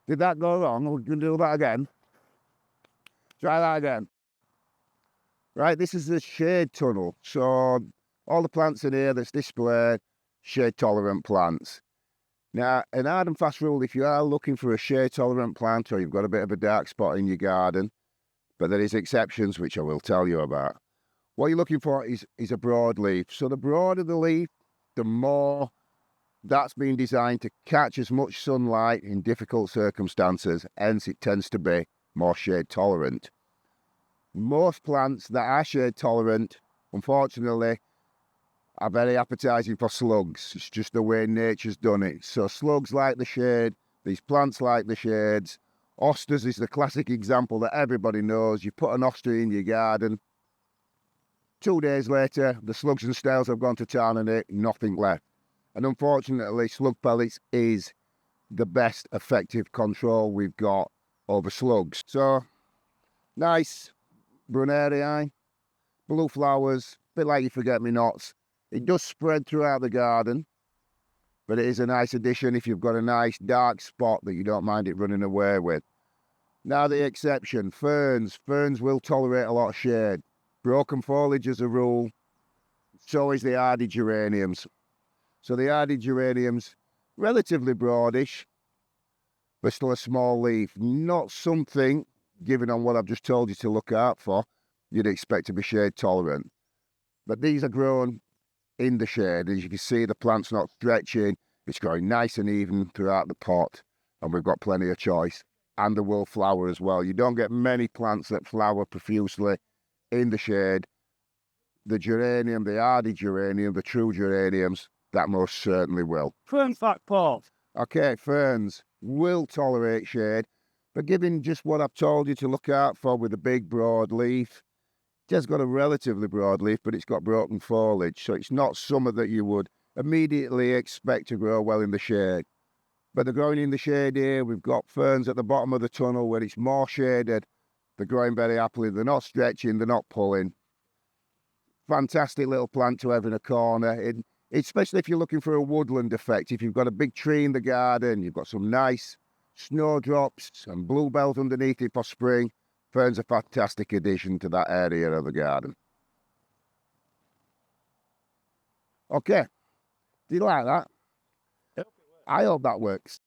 Did that go wrong? We're going to do that again. Try that again. Right, this is the shade tunnel. So all the plants in here that's displayed, shade-tolerant plants. Now, an hard and fast rule, if you are looking for a shade-tolerant plant or you've got a bit of a dark spot in your garden, but there is exceptions, which I will tell you about. What you're looking for is a broadleaf. So the broader the leaf, the more that's been designed to catch as much sunlight in difficult circumstances, hence it tends to be more shade-tolerant. Most plants that are shade-tolerant, unfortunately, are very appetising for slugs. It's just the way nature's done it. So slugs like the shade, these plants like the shades. Hostas is the classic example that everybody knows. You put an hosta in your garden, 2 days later, the slugs and snails have gone to town on it, nothing left. And unfortunately, slug pellets is the best effective control we've got over slugs. So, nice Brunnera, blue flowers, a bit like your forget-me-nots. It does spread throughout the garden, but it is a nice addition if you've got a nice dark spot that you don't mind it running away with. Now the exception, ferns. Ferns will tolerate a lot of shade. Broken foliage as a rule, so is the hardy geraniums. So the hardy geraniums, relatively broadish, but still a small leaf. Not something, given on what I've just told you to look out for, you'd expect to be shade tolerant. But these are grown in the shade. As you can see, the plant's not stretching. It's growing nice and even throughout the pot, and we've got plenty of choice. And they will flower as well. You don't get many plants that flower profusely in the shade. The geranium, the hardy geranium, the true geraniums, that most certainly will. Fern fact, Paul. Okay, ferns will tolerate shade, but given just what I've told you to look out for with a big broad leaf, it has got a relatively broad leaf, but it's got broken foliage, so it's not summer that you would immediately expect to grow well in the shade. But they're growing in the shade here. We've got ferns at the bottom of the tunnel where it's more shaded. They're growing very happily. They're not stretching, they're not pulling. Fantastic little plant to have in a corner, especially if you're looking for a woodland effect. If you've got a big tree in the garden, you've got some nice snowdrops and bluebells underneath it for spring, fern's a fantastic addition to that area of the garden. Okay, do you like that? I hope that works.